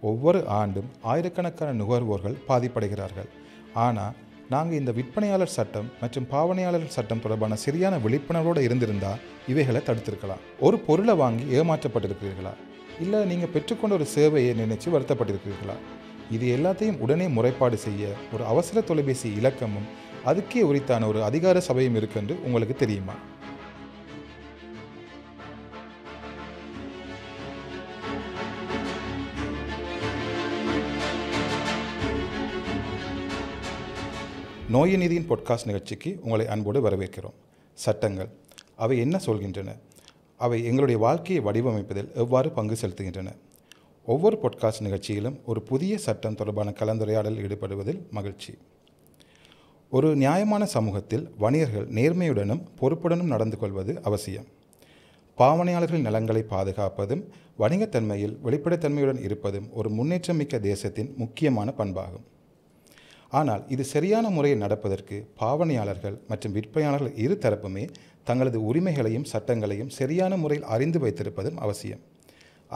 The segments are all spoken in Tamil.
ஒவ்வொரு ஆண்டும் ஆயிரக்கணக்கான நுகர்வோர்கள் பாதிப்படைகிறார்கள். ஆனால் நாங்கள் இந்த விற்பனையாளர் சட்டம் மற்றும் பாவனையாளர் சட்டம் தொடர்பான சரியான விழிப்புணர்வோடு இருந்திருந்தால் இவைகளை தடுத்திருக்கலாம். ஒரு பொருளை வாங்கி ஏமாற்றப்பட்டிருக்கிறீர்களா, இல்லை நீங்கள் பெற்றுக்கொண்ட ஒரு சேவையை நினைச்சு வருத்தப்பட்டிருக்கிறீர்களா? இது எல்லாத்தையும் உடனே முறைப்பாடு செய்ய ஒரு அவசர தொலைபேசி இலக்கமும் அதுக்கே உரித்தான ஒரு அதிகார சபையும் இருக்குன்னு உங்களுக்கு தெரியுமா? நோய் நீதியின் பாட்காஸ்ட் நிகழ்ச்சிக்கு உங்களை அன்போடு வரவேற்கிறோம். சட்டங்கள் அவை என்ன சொல்கின்றன? அவை எங்களுடைய வாழ்க்கையை வடிவமைப்பதில் எவ்வாறு பங்கு செலுத்துகின்றன? ஒவ்வொரு பாட்காஸ்ட் நிகழ்ச்சியிலும் ஒரு புதிய சட்டம் தொடர்பான கலந்துரையாடல் ஈடுபடுவதில் மகிழ்ச்சி. ஒரு நியாயமான சமூகத்தில் வணிகர்கள் நேர்மையுடனும் பொறுப்புடனும் நடந்து கொள்வது அவசியம். பாவனையாளர்கள் நலன்களை பாதுகாப்பதும் வணிகத்தன்மையில் வெளிப்படைத்தன்மையுடன் இருப்பதும் ஒரு முன்னேற்றமிக்க தேசத்தின் முக்கியமான பண்பாகும். ஆனால் இது சரியான முறையில் நடப்பதற்கு பாவனையாளர்கள் மற்றும் விற்பனையாளர்கள் இரு தரப்புமே தங்களது உரிமைகளையும் சட்டங்களையும் சரியான முறையில் அறிந்து வைத்திருப்பதும் அவசியம்.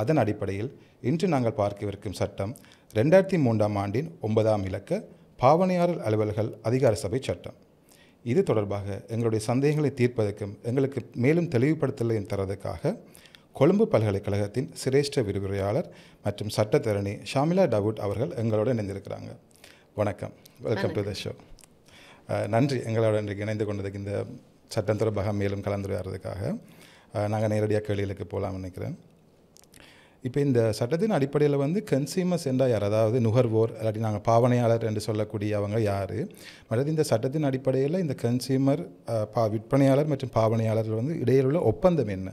அதன் அடிப்படையில் இன்று நாங்கள் பார்க்கவிருக்கும் சட்டம் 2003 ஆண்டின் 9ஆம் இலக்க பாவனையாளர் அலுவல்கள் அதிகார சபை சட்டம். இது தொடர்பாக எங்களுடைய சந்தேகங்களை தீர்ப்பதற்கும் எங்களுக்கு மேலும் தெளிவுபடுத்தலையும் தரதுக்காக கொழும்பு பல்கலைக்கழகத்தின் சிரேஷ்ட விரிவுரையாளர் மற்றும் சட்டத்தரணி ஷாமிலா டவுட் அவர்கள் எங்களோடு இணைந்திருக்கிறாங்க. வணக்கம், வெல்கம் டு த ஷோ. நன்றி எங்களோட இன்றைக்கு இணைந்து கொண்டதுக்கு. இந்த சட்டம் தொடர்பாக மேலும் கலந்துரையாடுறதுக்காக நாங்கள் நேரடியாக கேள்விகளுக்கு போகலாம்னு நினைக்கிறேன். இப்போ இந்த சட்டத்தின் அடிப்படையில் கன்சியூமர்ஸ் என்றால் யார், அதாவது நுகர்வோர் இல்லாட்டி நாங்கள் பாவனையாளர் என்று சொல்லக்கூடியவங்க யார்? மற்றது இந்த சட்டத்தின் அடிப்படையில் இந்த கன்சியூமர் விற்பனையாளர் மற்றும் பாவனையாளர்கள் இடையிலுள்ள ஒப்பந்தம் என்ன?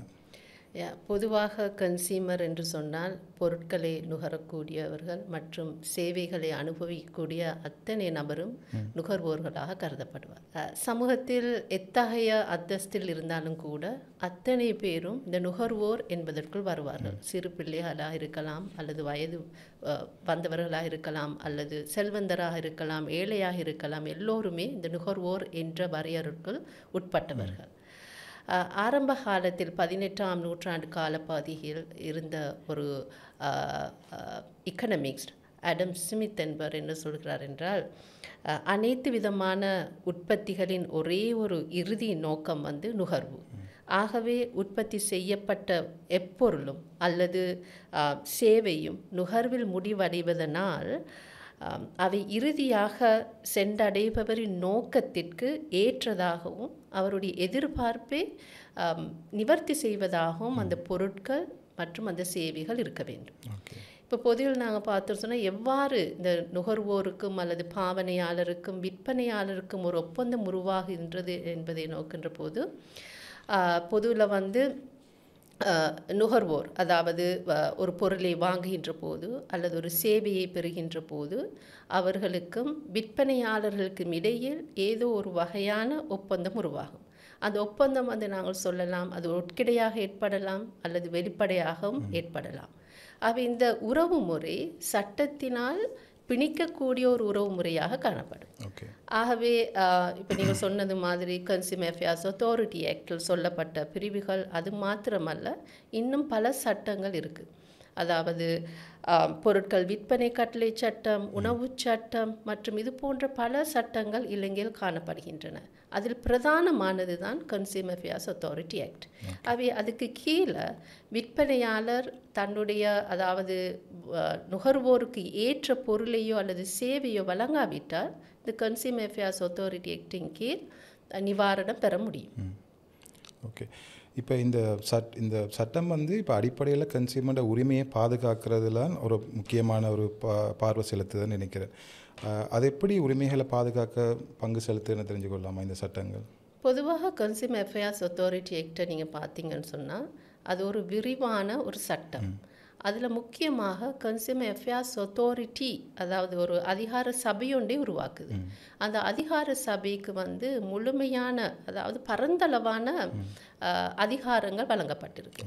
பொதுவாக கன்சியூமர் என்று சொன்னால் பொருட்களை நுகரக்கூடியவர்கள் மற்றும் சேவைகளை அனுபவிக்கக்கூடிய அத்தனை நபரும் நுகர்வோர்களாக கருதப்படுவார். சமூகத்தில் எத்தகைய அந்தஸ்தில் இருந்தாலும் கூட அத்தனை பேரும் இந்த நுகர்வோர் என்பதற்குள் வருவார்கள். சிறு பிள்ளைகளாக இருக்கலாம், அல்லது வயது வந்தவர்களாக இருக்கலாம், அல்லது செல்வந்தராக இருக்கலாம், ஏழையாக இருக்கலாம். எல்லோருமே இந்த நுகர்வோர் என்ற வரையறுக்குள் உட்பட்டவர்கள். ஆரம்ப காலத்தில் 18ஆம் நூற்றாண்டு காலப்பகுதியில் இருந்த ஒரு எக்கனாமிக்ஸ் ஆடம் ஸ்மித் என்பவர் என்ன சொல்கிறார் என்றால், அனைத்து விதமான உற்பத்திகளின் ஒரே ஒரு இறுதி நோக்கம் நுகர்வு. ஆகவே உற்பத்தி செய்யப்பட்ட எப்பொருளும் அல்லது சேவையும் நுகர்வில் முடிவடைவதனால் அவை இறுதியாக சென்றடைபவரின் நோக்கத்திற்கு ஏற்றதாகவும் அவருடைய எதிர்பார்ப்பை நிவர்த்தி செய்வதாகவும் அந்த பொருட்கள் மற்றும் அந்த சேவைகள் இருக்க வேண்டும். இப்போ பொதுவில் நாங்கள் பார்த்தோம் சொன்னால், எவ்வாறு இந்த நுகர்வோருக்கும் அல்லது பாவனையாளருக்கும் விற்பனையாளருக்கும் ஒரு ஒப்பந்தம் உருவாகின்றது என்பதை நோக்கின்ற போது, பொதுவில் நுகர்வோர், அதாவது ஒரு பொருளை வாங்குகின்ற போது அல்லது ஒரு சேவையை பெறுகின்ற போது அவர்களுக்கும் விற்பனையாளர்களுக்கும் இடையில் ஏதோ ஒரு வகையான ஒப்பந்தம் உருவாகும். அந்த ஒப்பந்தம் நாங்கள் சொல்லலாம், அது உட்கிடையாக ஏற்படலாம் அல்லது வெளிப்படையாகவும் ஏற்படலாம். இந்த உறவு முறை சட்டத்தினால் பிணிக்கக்கூடிய ஒரு உறவு முறையாக காணப்படும். ஆகவே இப்போ நீங்கள் சொன்னது மாதிரி கன்சியூமர் அஃபேர்ஸ் அத்தாரிட்டி ஆக்டில் சொல்லப்பட்ட பிரிவுகள் அது மாத்திரமல்ல, இன்னும் பல சட்டங்கள் இருக்குது. அதாவது பொருட்கள் விற்பனை கட்டளை சட்டம், உணவு சட்டம் மற்றும் இது போன்ற பல சட்டங்கள் இலங்கையில் காணப்படுகின்றன. அதில் பிரதானமானது தான் கன்சியூமர் அஃபேர்ஸ் அத்தாரிட்டி ஆக்ட். அதுக்கு கீழே விற்பனையாளர் தன்னுடைய, அதாவது நுகர்வோருக்கு ஏற்ற பொருளையோ அல்லது சேவையோ வழங்காவிட்டால் இந்த கன்சியூமர் அஃபேர்ஸ் அத்தாரிட்டி ஆக்டின் கீழ் நிவாரணம் பெற முடியும். ஓகே, இப்போ இந்த சட்டம் இப்போ அடிப்படையில் கன்சியூமரோட உரிமையை பாதுகாக்கிறதுல ஒரு முக்கியமான ஒரு பார்வை செலுத்துதுன்னு நினைக்கிறேன். அது எப்படி உரிமைகளை பாதுகாக்க பங்கு செலுத்துன்னு தெரிஞ்சுக்கொள்ளாமா இந்த சட்டங்கள்? பொதுவாக கன்சியூமர் அஃபேர்ஸ் அத்தாரிட்டி ஆக்டை நீங்கள் பார்த்தீங்கன்னு சொன்னால் அது ஒரு விரிவான ஒரு சட்டம். அதில் முக்கியமாக கன்சியூமர் அஃபேர்ஸ் அத்தாரிட்டி, அதாவது ஒரு அதிகார சபையொன்றே உருவாக்குது. அந்த அதிகார சபைக்கு முழுமையான, அதாவது பரந்தளவான அதிகாரங்கள் வழங்கப்பட்டிருக்கு.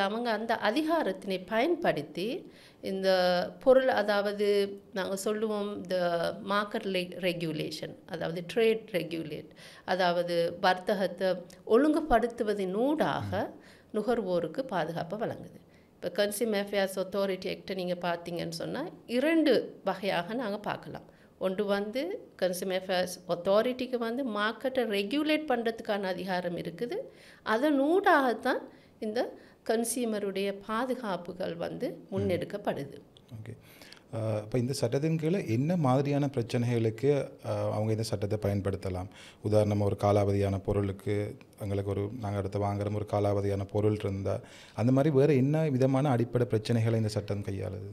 அவங்க அந்த அதிகாரத்தினை பயன்படுத்தி இந்த பொருள், அதாவது நாங்கள் சொல்லுவோம் இந்த மார்க்கெட் ரெகுலேஷன், அதாவது ட்ரேட் ரெகுலேட், அதாவது வர்த்தகத்தை ஒழுங்குபடுத்துவதனூடாக நுகர்வோருக்கு பாதுகாப்பை வழங்குது. இப்போ கன்சியூமர் அஃபேர்ஸ் அத்தாரிட்டி ஆக்டை நீங்கள் பார்த்தீங்கன்னு சொன்னால் 2 வகையாக நாங்கள் பார்க்கலாம். ஒன்று வந்து கன்சியூமர் அஃபேர்ஸ் அத்தாரிட்டிக்கு வந்து மார்க்கெட்டை ரெகுலேட் பண்ணுறதுக்கான அதிகாரம் இருக்குது. அதனூடாகத்தான் இந்த கன்சியூமருடைய பாதுகாப்புகள் வந்து முன்னெடுக்கப்படுது. ஓகே. இப்போ இந்த சட்டத்தின் கீழே என்ன மாதிரியான பிரச்சனைகளுக்கு அவங்க இந்த சட்டத்தை பயன்படுத்தலாம்? உதாரணமாக ஒரு காலாவதியான பொருளுக்கு எங்களுக்கு நாங்கள் அடுத்து வாங்குற ஒரு காலாவதியான பொருள் இருந்தால் அந்த மாதிரி வேறு என்ன விதமான அடிப்படை பிரச்சனைகளை இந்த சட்டம் கையாளுது?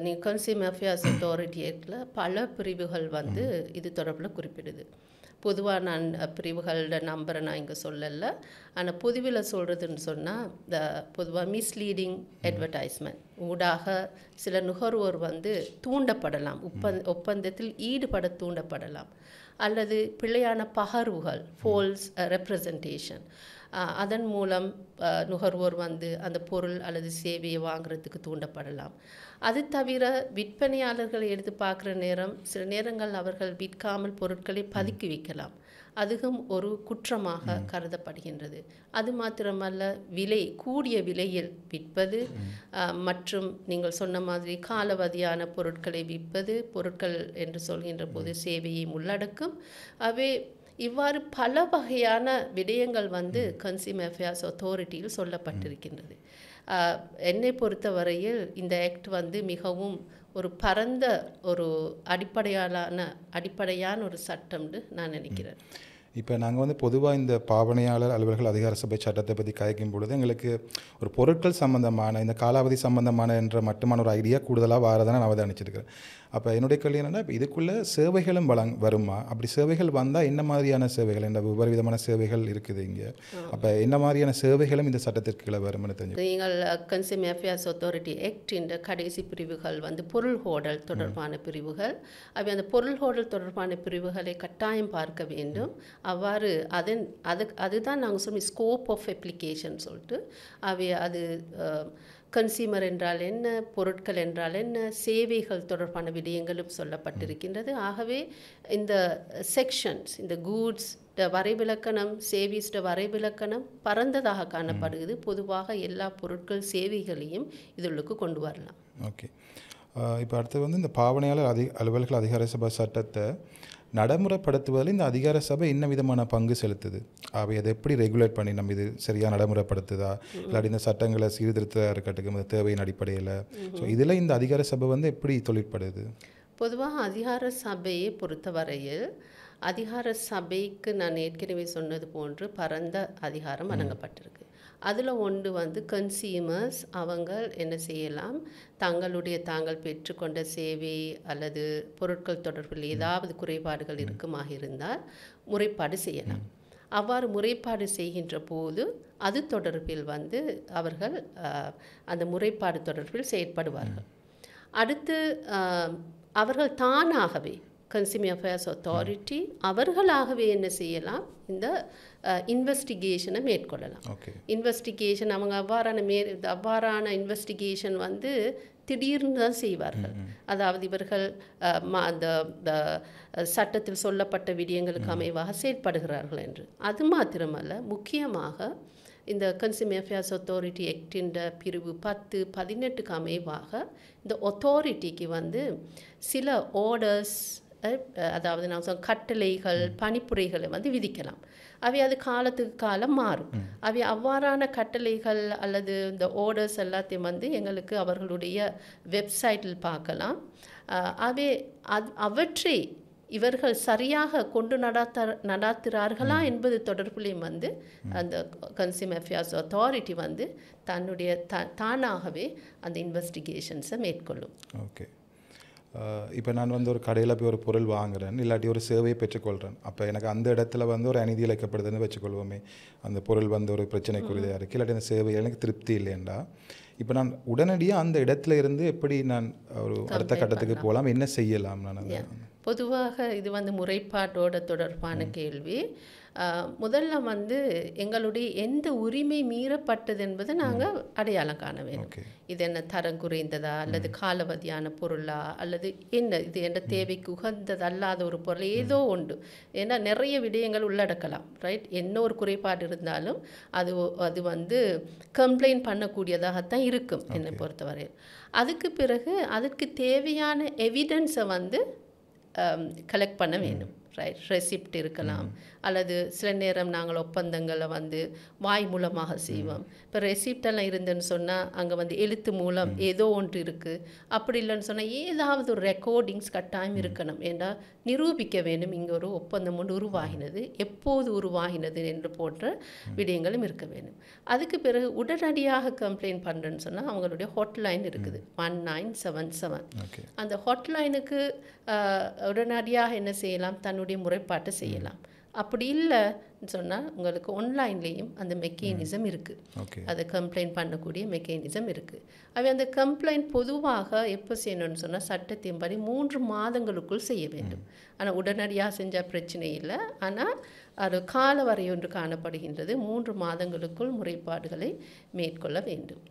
நீங்கள் கன்சியூமர் அஃபேர்ஸ் அத்தாரிட்டி ஆக்டில் பல பிரிவுகள் வந்து இது தொடர்பில் குறிப்பிடுது. பொதுவாக நான் பிரிவுகளோட நம்பரை நான் இங்கே சொல்லலை. ஆனால் பொதுவில் சொல்கிறதுன்னு சொன்னால் பொதுவாக மிஸ்லீடிங் அட்வர்டைஸ்மெண்ட் ஊடாக சில நுகர்வோர் வந்து தூண்டப்படலாம், ஒப்பந்தத்தில் ஈடுபட தூண்டப்படலாம், அல்லது பிழையான பகர்வுகள் ஃபால்ஸ் ரெப்ரசன்டேஷன் அதன் மூலம் நுகர்வோர் வந்து அந்த பொருள் அல்லது சேவையை வாங்குறதுக்கு தூண்டப்படலாம். அது தவிர விற்பனையாளர்களை எடுத்து பார்க்குற நேரம் சில நேரங்கள் அவர்கள் விற்காமல் பொருட்களை பதுக்கி வைக்கலாம். அதுவும் ஒரு குற்றமாக கருதப்படுகின்றது. அது மாத்திரமல்ல, கூடிய விலையில் விற்பது மற்றும் நீங்கள் சொன்ன மாதிரி காலாவதியான பொருட்களை விற்பது, பொருட்கள் என்று சொல்கின்ற போது சேவையை உள்ளடக்கும். இவ்வாறு பல வகையான விடயங்கள் வந்து கன்சியூமர் அஃபேர்ஸ் அத்தாரிட்டியில் சொல்லப்பட்டிருக்கின்றது. என்னை பொறுத்தவரையில் இந்த ஆக்ட் வந்து மிகவும் ஒரு பரந்த ஒரு அடிப்படையான ஒரு சட்டம்னு நான் நினைக்கிறேன். இப்போ நாங்கள் வந்து பொதுவாக இந்த பாவனையாளர் அலுவலர்கள் அதிகார சபை சட்டத்தை பற்றி கதைக்கும் பொழுது எங்களுக்கு ஒரு பொருட்கள் சம்பந்தமான இந்த காலாவதி சம்பந்தமான என்ற மட்டுமான ஒரு ஐடியா கூடுதலாக வாரதான நான் அவதானிச்சிருக்கிறேன். அப்போ என்னுடைய கேள்வி என்னென்னா, இப்போ இதுக்குள்ளே சேவைகளும் வருமா? அப்படி சேவைகள் வந்தால் என்ன மாதிரியான சேவைகள், என்ன ஒவ்வொரு விதமான சேவைகள் இருக்குது இங்கே? அப்போ என்ன மாதிரியான சேவைகளும் இந்த சட்டத்திற்கு கீழே வரும்னு தெரிஞ்சு? நீங்கள் கன்சியூமர் அஃபேர்ஸ் அத்தாரிட்டி ஆக்டின் கடைசி பிரிவுகள் வந்து பொருள் ஹோடல் தொடர்பான பிரிவுகள். அந்த பொருள் ஹோடல் தொடர்பான பிரிவுகளை கட்டாயம் பார்க்க வேண்டும். அவ்வாறு அதுதான் நாங்கள் சொல்லுவோம் ஸ்கோப் ஆஃப் அப்ளிகேஷன் சொல்லிட்டு. அது கன்சியூமர் என்றால் என்ன, பொருட்கள் என்றால் என்ன, சேவைகள் தொடர்பான விடயங்களும் சொல்லப்பட்டிருக்கின்றது. ஆகவே இந்த செக்ஷன்ஸ், இந்த கூட்ஸ் வரைவிலக்கணம், சேவிஸ் வரைவிலக்கணம் பரந்ததாக காணப்படுகிறது. பொதுவாக எல்லா பொருட்கள் சேவைகளையும் இதற்கு கொண்டு வரலாம். ஓகே. இப்போ அடுத்து வந்து இந்த பாவனையாளர் அலுவலர்கள் அதிகார சபை சட்டத்தை நடைமுறைப்படுத்துவதில் இந்த அதிகார சபை என்ன விதமான பங்கு செலுத்துது? அவை அதை எப்படி ரெகுலேட் பண்ணி நம்ம இது சரியாக நடைமுறைப்படுத்துதா, இல்லாட்டி இந்த சட்டங்களை சீர்திருத்த இருக்கட்டுக்கு தேவையின் அடிப்படையில்? ஸோ இதில் இந்த அதிகார சபை வந்து எப்படி தொழிற்படுது? பொதுவாக அதிகார சபையை பொறுத்தவரையில் அதிகார சபைக்கு நான் ஏற்கனவே சொன்னது போன்று பரந்த அதிகாரம் வழங்கப்பட்டிருக்கு. அதில் ஒன்று வந்து கன்சியூமர்ஸ் அவங்க என்ன செய்யலாம், தாங்கள் பெற்றுக்கொண்ட சேவை அல்லது பொருட்கள் தொடர்பில் ஏதாவது குறைபாடுகள் இருக்குமாக இருந்தால் முறைப்பாடு செய்யலாம். அவ்வாறு முறைப்பாடு செய்கின்ற போது அது தொடர்பில் வந்து அவர்கள் அந்த முறைப்பாடு தொடர்பில் செயற்படுவார்கள். அடுத்து அவர்கள் தானாகவே கன்சியூமர் அஃபேர்ஸ் அத்தாரிட்டி அவர்களாகவே என்ன செய்யலாம், இந்த இன்வெஸ்டிகேஷனை மேற்கொள்ளலாம். இன்வெஸ்டிகேஷன் அவங்க அவ்வாறான இன்வெஸ்டிகேஷன் வந்து திடீர்னு தான் செய்வார்கள். அதாவது இவர்கள் அந்த சட்டத்தில் சொல்லப்பட்ட விடயங்களுக்கு அமைவாக செயற்படுகிறார்கள் என்று. அது மாத்திரமல்ல, முக்கியமாக இந்த கன்சியூமர் அஃபேர்ஸ் அத்தாரிட்டி ஆக்டின் பிரிவு 10, 18க்கு அமைவாக இந்த அத்தாரிட்டிக்கு வந்து சில ஆர்டர்ஸ், அதாவது நான் சொன்ன கட்டளைகள், பணிப்புரைகளை வந்து விதிக்கலாம். அது காலத்துக்கு காலம் மாறும். அவ்வாறான கட்டளைகள் அல்லது இந்த ஆர்டர்ஸ் எல்லாத்தையும் வந்து எங்களுக்கு அவர்களுடைய வெப்சைட்டில் பார்க்கலாம். அவற்றை இவர்கள் சரியாக கொண்டு நடாத்துகிறார்களா என்பது தொடர்பிலையும் வந்து அந்த கன்சியூமர் அஃபேர்ஸ் அத்தாரிட்டி வந்து தன்னுடைய தானாகவே அந்த இன்வெஸ்டிகேஷன்ஸை மேற்கொள்ளும். ஓகே. இப்போ நான் வந்து ஒரு கடையில் போய் ஒரு பொருள் வாங்குறேன், இல்லாட்டி ஒரு சேவையை பெற்றுக்கொள்கிறேன். அப்போ எனக்கு அந்த இடத்துல வந்து ஒரு அநீதி இழைக்கப்படுதுன்னு வச்சுக்கொள்வோமே, அந்த பொருள் வந்து ஒரு பிரச்சனைக்குரியதாக இருக்குது, இல்லாட்டி அந்த சேவை எனக்கு திருப்தி இல்லைண்டா, இப்போ நான் உடனடியாக அந்த இடத்துல இருந்து எப்படி நான் ஒரு அடுத்த கட்டத்துக்கு போகலாம், என்ன செய்யலாம்? நான் பொதுவாக இது வந்து முறைப்பாட்டோட தொடர்பான கேள்வி. முதல்ல வந்து எங்களுடைய எந்த உரிமை மீறப்பட்டது என்பதை நாங்கள் அடையாளம் காண வேணும். இது என்ன தரம் குறைந்ததா அல்லது காலவதியான பொருளா அல்லது என்ன இது என்ற தேவைக்கு உகந்தது அல்லாத ஒரு பொருள் ஏதோ உண்டு. ஏன்னா நிறைய விடயங்கள் உள்ளடக்கலாம், ரைட்? என்ன ஒரு குறைபாடு இருந்தாலும் அது வந்து கம்ப்ளைண்ட் பண்ணக்கூடியதாகத்தான் இருக்கும் என்னை பொறுத்தவரை. அதுக்கு பிறகு அதற்கு தேவையான எவிடன்ஸை வந்து கலெக்ட் பண்ண வேண்டும், ரைட்? ரெசிப்ட் இருக்கலாம் அல்லது சில நேரம் நாங்கள் ஒப்பந்தங்களை வந்து வாய் மூலமாக செய்வோம். இப்போ ரெசிப்டெல்லாம் இருந்துன்னு சொன்னால் அங்கே வந்து எழுத்து மூலம் ஏதோ ஒன்று இருக்குது. அப்படி இல்லைன்னு சொன்னால் ஏதாவது ஒரு ரெக்கார்டிங்ஸ் கட்டாயம் இருக்கணும். ஏன்னா நிரூபிக்க வேண்டும் இங்கே ஒரு ஒப்பந்தம் ஒன்று உருவாகினது, எப்போது உருவாகினது என்று போன்ற விடயங்களும் இருக்க வேண்டும். அதுக்கு பிறகு உடனடியாக கம்ப்ளைண்ட் பண்ணுறேன்னு சொன்னால் அவங்களுடைய ஹாட்லைன் இருக்குது 1977. அந்த ஹாட்லைனுக்கு உடனடியாக என்ன செய்யலாம், தன்னுடைய முறைப்பாட்டை செய்யலாம். அப்படி இல்லைன்னு சொன்னால் உங்களுக்கு ஆன்லைன்லேயும் அந்த மெக்கானிசம் இருக்குது, அதை கம்ப்ளைண்ட் பண்ணக்கூடிய மெக்கானிசம் இருக்குது. அவை அந்த கம்ப்ளைண்ட் பொதுவாக எப்போ செய்யணும்னு சொன்னால் சட்டத்தின்படி 3 மாதங்களுக்குள் செய்ய வேண்டும். ஆனால் உடனடியாக செஞ்சால் பிரச்சனை இல்லை. ஆனால் அது கால வரை ஒன்று காணப்படுகின்றது. 3 மாதங்களுக்குள் முறைப்பாடுகளை மேற்கொள்ள வேண்டும்.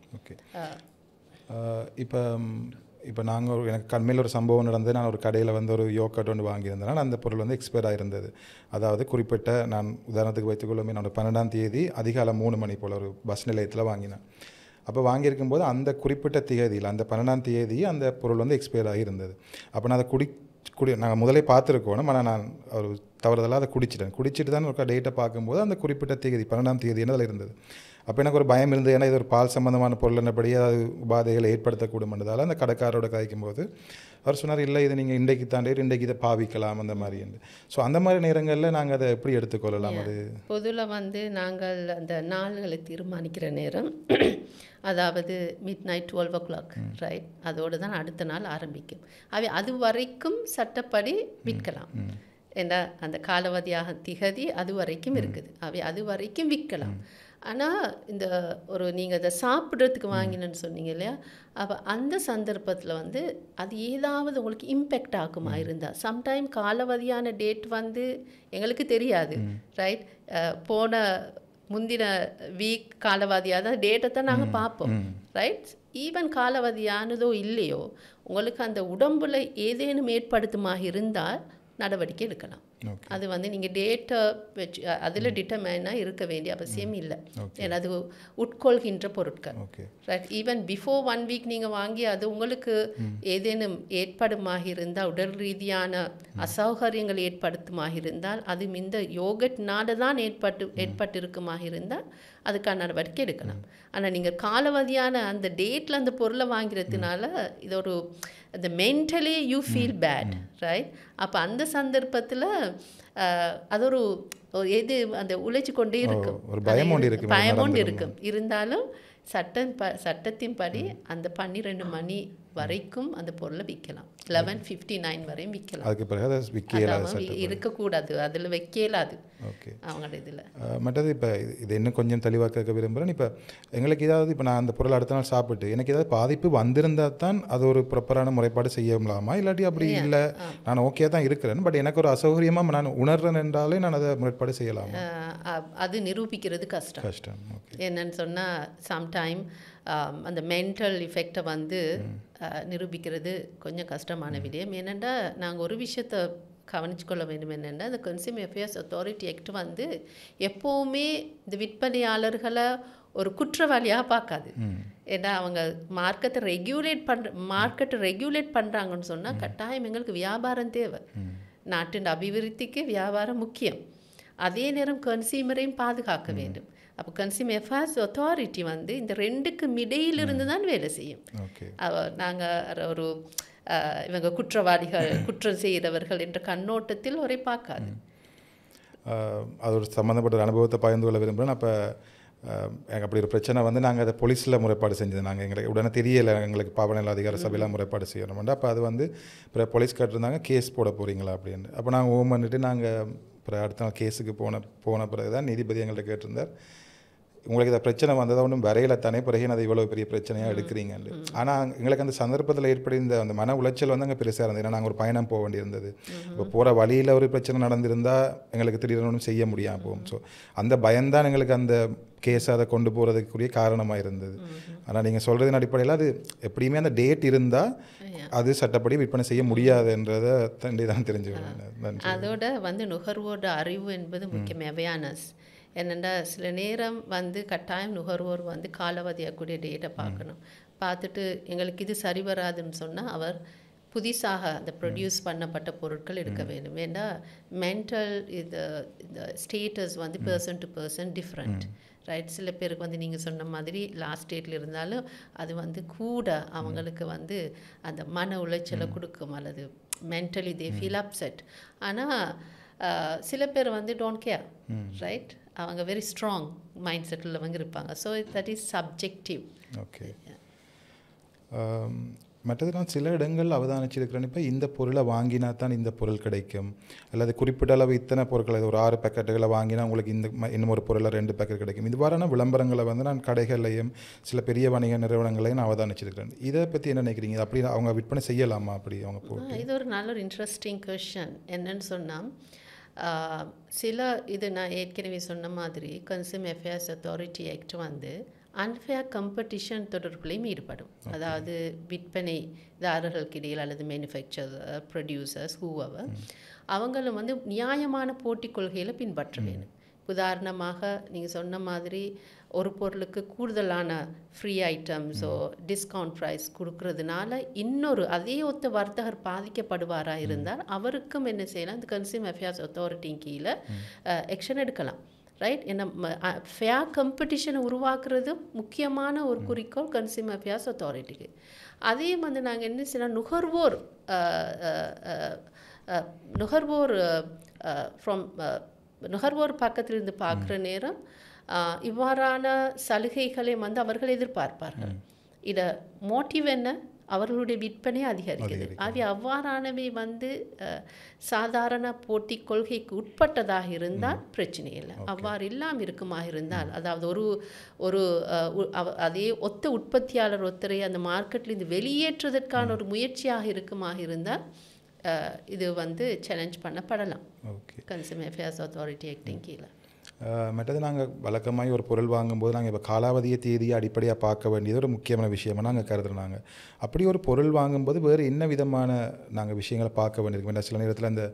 இப்போ நாங்கள் எனக்கு கண்மையில் ஒரு சம்பவம் நடந்தது. நான் ஒரு கடையில் வந்து ஒரு யோகட் ஒன்று வாங்கியிருந்தேன். அந்த பொருள் வந்து எக்ஸ்பயர் ஆகிருந்தது. அதாவது குறிப்பிட்ட நான் உதாரணத்துக்கு வைத்துக்கொள்ளுமே, நான் 12ஆம் தேதி அதிகாலை 3 மணி போல் ஒரு பஸ் நிலையத்தில் வாங்கினேன். அப்போ வாங்கியிருக்கும்போது அந்த குறிப்பிட்ட தேதியில் அந்த 12ஆம் தேதி அந்த பொருள் வந்து எக்ஸ்பயர் ஆகியிருந்தது. அப்போ நான் அதை நாங்கள் முதலே பார்த்துருக்கோம். ஆனால் நான் ஒரு தவறுதலாக அதை குடிச்சிட்டு தான் ஒரு டேட்டை பார்க்கும்போது அந்த குறிப்பிட்ட தேதி 12ஆம் தேதி அதில் இருந்தது. அப்போ எனக்கு ஒரு பயம் இருந்தது. ஏன்னா இது ஒரு பால் சம்பந்தமான பொருள் என்னபடி அது உபாதைகளை ஏற்படுத்தக்கூடும்ன்றதால் அந்த கடைக்காரோட காய்க்கும்போது அவர் சொன்னார், இல்லை இது நீங்கள் இன்றைக்கு தாண்டி இன்றைக்கு இதை பாவிக்கலாம் அந்த மாதிரி. ஸோ அந்த மாதிரி நேரங்களில் நாங்கள் அதை எப்படி எடுத்துக்கொள்ளலாம்? அது பொதுவில் வந்து நாங்கள் அந்த நாள்களை தீர்மானிக்கிற நேரம் அதாவது midnight 12 o'clock, ரைட்? அதோடு தான் அடுத்த நாள் ஆரம்பிக்கும். அது வரைக்கும் சட்டப்படி விற்கலாம். ஏன்னா அந்த காலவதியாக திகதி அது வரைக்கும் இருக்குது. அது வரைக்கும் விற்கலாம். ஆனால் இந்த ஒரு நீங்கள் அதை சாப்பிட்றதுக்கு வாங்கினேன்னு சொன்னீங்க இல்லையா, அப்போ அந்த சந்தர்ப்பத்தில் வந்து அது ஏதாவது உங்களுக்கு இம்பேக்ட் ஆகுமா இருந்தால், சம்டைம் காலவதியான டேட் வந்து எங்களுக்கு தெரியாது, ரைட்? போன முந்தின வீக் காலவாதியாக தான் டேட்டை தான் நாங்கள் பார்ப்போம், ரைட்? ஈவன் காலவதியானதோ இல்லையோ உங்களுக்கு அந்த உடம்புல ஏதேனும் ஏற்படுத்துமாக இருந்தால் நடவடிக்கை எடுக்கலாம். அது வந்து நீங்கள் டேட்டை வச்சு அதில் டிட்டர்மைனாக இருக்க வேண்டிய அவசியம் இல்லை. ஏன்னா அது உட்கொள்கின்ற பொருட்கள், ரைட்? ஈவன் பிஃபோர் 1 வீக் நீங்கள் வாங்கி அது உங்களுக்கு ஏதேனும் ஏற்படுமாக இருந்தால், உடல் ரீதியான அசௌகரியங்கள் ஏற்படுத்துமாக இருந்தால், அது இந்த யோகட்னால தான் ஏற்பட்டிருக்குமாக இருந்தால் அதுக்கான நடவடிக்கை எடுக்கலாம். ஆனால் நீங்கள் காலவதியான அந்த டேட்டில் அந்த பொருளை வாங்கிறதுனால இது ஒரு அந்த mentally you feel bad, right? அப்போ அந்த சந்தர்ப்பத்தில் அது ஒரு எது அந்த உழைச்சி கொண்டே இருக்கும், பயமோண்டு இருக்கும். இருந்தாலும் சட்டத்தின்படி அந்த 12 மணி வரைக்கும் அந்த பொருளை விற்கலாம். 11:59 வரையும் விற்கலாம். அதுக்கு பிறகு அதை விற்கலாது, இருக்கக்கூடாது, அதில் வைக்கலாது அவங்களோட இதில். மற்றது இப்போ இது இன்னும் கொஞ்சம் தெளிவாக கேட்க விரும்புகிறேன். இப்போ எங்களுக்கு ஏதாவது இப்போ நான் அந்த பொருள் அடுத்த நாள் சாப்பிட்டு எனக்கு ஏதாவது பாதிப்பு வந்திருந்தால் தான் அது ஒரு ப்ராப்பரான முறைப்பாடு செய்யலாமா? இல்லாட்டி அப்படி இல்லை, நான் ஓகே தான் இருக்கிறேன், பட் எனக்கு ஒரு அசௌகரியமாக நான் உணர்றேன் என்றாலே நான் அதை முறைப்பாடு செய்யலாமா? அது நிரூபிக்கிறது கஷ்டம். என்னன்னு சொன்னால் சம்டைம் அந்த மென்டல் இஃபெக்டை வந்து நிரூபிக்கிறது கொஞ்சம் கஷ்டமான விடயம். ஏனென்றா நாங்கள் ஒரு விஷயத்தை கவனிச்சுக்கொள்ள வேண்டும். என்னென்னா இந்த கன்சியூமர் அஃபேர்ஸ் அத்தாரிட்டி ஆக்ட் வந்து எப்போவுமே இந்த விற்பனையாளர்களை ஒரு குற்றவாளியாக பார்க்காது. ஏன்னா அவங்க மார்க்கெட்டை ரெகுலேட் பண்ணுறாங்கன்னு சொன்னால் கட்டாயம் எங்களுக்கு வியாபாரம் தேவை. நாட்டின் அபிவிருத்திக்கு வியாபாரம் முக்கியம். அதே நேரம் கன்சியூமரையும் பாதுகாக்க வேண்டும். அப்போ கன்சியூமர் அஃபேர்ஸ் அத்தாரிட்டி வந்து இந்த ரெண்டுக்கும் இடையிலிருந்து தான் வேலை செய்யும். நாங்கள் ஒரு இவங்க குற்றவாளிகள், குற்றம் செய்கிறவர்கள் என்ற கண்ணோட்டத்தில் ஒரே பார்க்காது. அது ஒரு சம்மந்தப்பட்ட ஒரு அனுபவத்தை பகிர்ந்து கொள்ள விரும்புகிறேன். அப்போ எனக்கு அப்படி ஒரு பிரச்சனை வந்து நாங்கள் அதை போலீஸில் முறைப்பாடு செஞ்சது. நாங்கள் எங்களுக்கு உடனே தெரியலை, எங்களுக்கு பாவநல அதிகார சபையெல்லாம் முறைப்பாடு செய்யணும்னா அப்போ அது வந்து இப்போ போலீஸ் கேட்டிருந்தாங்க, கேஸ் போட போகிறீங்களா அப்படின்னு. அப்போ நாங்கள் ஓம் பண்ணிட்டு நாங்கள் அப்புறம் அடுத்த நாள் கேஸுக்கு போன பிறகு தான் நீதிபதி எங்கள்கிட்ட கேட்டிருந்தார், உங்களுக்கு இந்த பிரச்சனை வந்ததை ஒன்றும் வரையில தானே பிறகு அதை இவ்வளோ பெரிய பிரச்சனையாக எடுக்கிறீங்கன்னு. ஆனால் எங்களுக்கு அந்த சந்தர்ப்பத்தில் ஏற்படுத்த அந்த மன உளைச்சல் வந்து அங்கே பெருசாக இருந்தது. ஏன்னா நாங்கள் ஒரு பயணம் போக வேண்டியிருந்தது. இப்போ போகிற வழியில் ஒரு பிரச்சனை நடந்திருந்தால் எங்களுக்கு திடீர்னு ஒன்றும் செய்ய முடியாமல் போகும். ஸோ அந்த பயம்தான் எங்களுக்கு அந்த கேஸ் அதை கொண்டு போகிறதுக்குரிய காரணமாக இருந்தது. ஆனால் நீங்கள் சொல்கிறதின் அடிப்படையில் அது எப்படியுமே அந்த டேட் இருந்தால் அது சட்டப்படி விற்பனை செய்ய முடியாதுன்றதை தண்டி தான் தெரிஞ்சுக்கணும். அதோட வந்து நுகர்வோட அறிவு என்பது முக்கியம், அவேர்னஸ். என்னென்னா சில நேரம் வந்து கட்டாயம் நுகர்வோர் வந்து காலாவதியாகக்கூடிய டேட்டை பார்க்கணும். பார்த்துட்டு எங்களுக்கு இது சரி வராதுன்னு சொன்னால் அவர் புதிசாக அந்த ப்ரொடியூஸ் பண்ணப்பட்ட பொருட்கள் எடுக்க வேண்டும். ஏன்னா மென்டல் இந்த ஸ்டேட்டஸ் வந்து person to person different, right? சில பேருக்கு வந்து நீங்கள் சொன்ன மாதிரி லாஸ்ட் டேட்டில் இருந்தாலும் அது வந்து கூட அவங்களுக்கு வந்து அந்த மன உளைச்சலை கொடுக்கும், அல்லது மென்டலி தே ஃபீல் அப்செட். ஆனால் சில பேர் வந்து டோன்ட் கேர், ரைட்? அவங்க வெரி ஸ்ட்ராங் மைண்ட் செட்டில் அவங்க இருப்பாங்க. So that is subjective. Okay. மற்றது நான் சில இடங்கள் அவதானிச்சிருக்கிறேன். இப்போ இந்த பொருளை வாங்கினா தான் இந்த பொருள் கிடைக்கும், அல்லது குறிப்பிட்ட அளவு இத்தனை பொருட்களை ஒரு 6 பேக்கெட்டுகளை வாங்கினா உங்களுக்கு இந்த இன்னும் ஒரு பொருளை 2 பேக்கெட் கிடைக்கும். இதுவாறான விளம்பரங்களை வந்து நான் கடைகளையும் சில பெரிய வணிக நிறுவனங்களையும் நான் அவதானிச்சிருக்கிறேன். இதை பற்றி என்ன நினைக்கிறீங்க? அப்படி அவங்க விற்பனை செய்யலாமா? அப்படி அவங்க போட்டு இது ஒரு நல்ல ஒரு இன்ட்ரெஸ்டிங் கொஷன். என்னன்னு சொன்னால் சில இது நான் ஏற்கனவே சொன்ன மாதிரி கன்சியூமர் அஃபேர்ஸ் அத்தாரிட்டி ஆக்ட் வந்து அன்ஃபேர் காம்படிஷன் தொடர்புலையும் ஈடுபடும். அதாவது விற்பனைதாரர்களுக்கு இடையில் அல்லது மேனுஃபேக்சர் ப்ரொடியூசர்ஸ் ஹூவர் அவங்களும் வந்து நியாயமான போட்டி கொள்கையில் பின்பற்ற வேண்டும். உதாரணமாக நீங்கள் சொன்ன மாதிரி ஒரு பொருளுக்கு கூடுதலான ஃப்ரீ ஐட்டம்ஸோ டிஸ்கவுண்ட் ப்ரைஸ் கொடுக்கறதுனால இன்னொரு அதே ஒத்த வர்த்தகர் பாதிக்கப்படுவாராக இருந்தால் அவருக்கும் என்ன செய்யலாம், இந்த கன்சியூமர் அஃபேர்ஸ் அத்தாரிட்டியின் கீழே ஆக்ஷன் எடுக்கலாம், ரைட்? என்ன ஃபேர் காம்படிஷனை உருவாக்குறது முக்கியமான ஒரு குறிக்கோள் கன்சியூமர் அஃபேர்ஸ் அத்தாரிட்டிக்கு. அதையும் வந்து நாங்கள் என்ன செய்யலாம், நுகர்வோர் பக்கத்திலிருந்து பார்க்குற நேரம் இவ்வாறான சலுகைகளை வந்து அவர்கள் எதிர்பார்ப்பார்கள். இதை மோட்டிவ் என்ன, அவர்களுடைய விற்பனை அதிகரிக்குது. அவ்வாறானவை வந்து சாதாரண போட்டி கொள்கைக்கு உட்பட்டதாக இருந்தால் பிரச்சனை இல்லை. அவ்வாறு இல்லாமல் இருக்குமாக இருந்தால், அதாவது ஒரு அதே ஒத்த உற்பத்தியாளர் ஒத்தரை அந்த மார்க்கெட்லேருந்து வெளியேற்றுவதற்கான ஒரு முயற்சியாக இருக்குமாக இருந்தால் இது வந்து சேலஞ்ச் பண்ணப்படலாம் கன்சியூமர் அஃபேர்ஸ் அத்தாரிட்டி ஆக்டின் கீழே. மற்றது நாங்கள் வழக்கமாக ஒரு பொருள் வாங்கும்போது நாங்கள் இப்போ காலாவதிய தேதியை அடிப்படையாக பார்க்க வேண்டியது ஒரு முக்கியமான விஷயமாக நாங்கள் கருதுனாங்க. அப்படி ஒரு பொருள் வாங்கும்போது வேறு என்ன விதமான நாங்கள் விஷயங்களை பார்க்க வேண்டியிருக்கோம்? ஏன்னா சில நேரத்தில் அந்த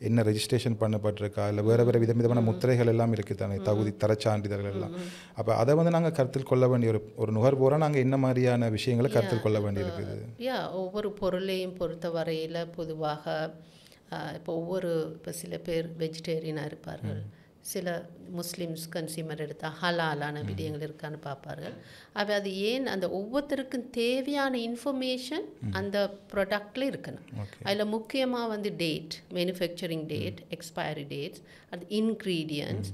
என்ன ரெஜிஸ்ட்ரேஷன் பண்ணப்பட்டிருக்கா, இல்லை வேறு விதமான முத்திரைகள் எல்லாம் இருக்குது தானே, தகுதி தரச்சான்றிதழ்கள் எல்லாம். அப்போ அதை வந்து நாங்கள் கருத்தில் கொள்ள வேண்டிய ஒரு நுகர்வோராக நாங்கள் என்ன மாதிரியான விஷயங்களை கருத்தில் கொள்ள வேண்டியிருக்குது? ஒவ்வொரு பொருளையும் பொறுத்த வரையில் பொதுவாக இப்போ சில பேர் வெஜிடேரியனாக இருப்பார்கள், சில முஸ்லீம்ஸ் கன்சியூமர் எடுத்தால் ஹலாலான விடயங்கள் இருக்கான்னு பார்ப்பார்கள். அது ஏன் அந்த ஒவ்வொருத்தருக்கும் தேவையான இன்ஃபர்மேஷன் அந்த ப்ராடக்டில் இருக்கணும். அதில் முக்கியமாக வந்து date, manufacturing date, expiry dates, அது இன்க்ரீடியன்ட்ஸ்,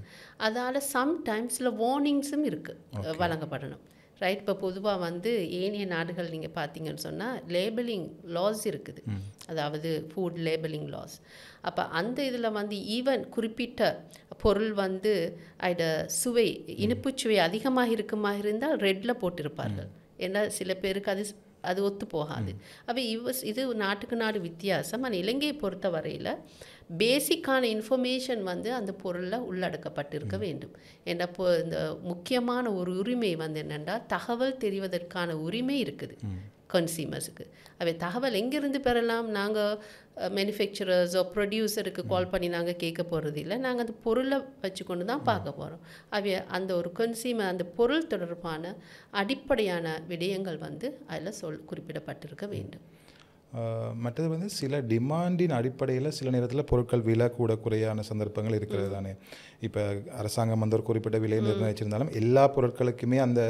அதால் சம்டைம்ஸில் வார்னிங்ஸும் இருக்குது வழங்கப்படணும், ரைட்? இப்போ பொதுவாக வந்து ஏனைய நாடுகள் நீங்கள் பார்த்தீங்கன்னு சொன்னால் லேபிளிங் லாஸ் இருக்குது, அதாவது ஃபுட் லேபிளிங் லாஸ். அப்போ அந்த இதில் வந்து ஈவன் குறிப்பிட்ட பொருள் வந்து அதோட சுவை, இனிப்பு சுவை அதிகமாக இருக்குமாக இருந்தால் ரெட்டில் போட்டிருப்பார்கள். ஏன்னா சில பேருக்கு அது ஒத்து போகாது. அப்போ இது நாட்டுக்கு நாடு வித்தியாசம். ஆனால் இலங்கையை பொறுத்த வரையில் பேசிக்கான இன்ஃபர்மேஷன் வந்து அந்த பொருளில் உள்ளடக்கப்பட்டிருக்க வேண்டும். ஏன்னா இப்போ இந்த முக்கியமான ஒரு உரிமை வந்து என்னென்னா தகவல் தெரிவதற்கான உரிமை இருக்குது கன்சியூமர்ஸுக்கு. அவை தகவல் எங்கேருந்து பெறலாம்? நாங்கள் மேனுஃபேக்சரர்ஸோ ப்ரொடியூசருக்கு கால் பண்ணி நாங்கள் கேட்க போகிறது இல்லை, நாங்கள் அந்த பொருளை வச்சு கொண்டு தான் பார்க்க போகிறோம். அந்த ஒரு கன்சியூமர் அந்த பொருள் தொடர்பான அடிப்படையான விடயங்கள் வந்து அதில் குறிப்பிடப்பட்டிருக்க வேண்டும். மற்றது வந்து சில டிமாண்டின் அடிப்படையில் சில நேரத்தில் பொருட்கள் விலை கூட குறையான சந்தர்ப்பங்கள் இருக்கிறது தானே. இப்போ அரசாங்கம் வந்து ஒரு குறிப்பிட்ட விலையை நிர்ணயிச்சிருந்தாலும் எல்லா பொருட்களுக்குமே அந்த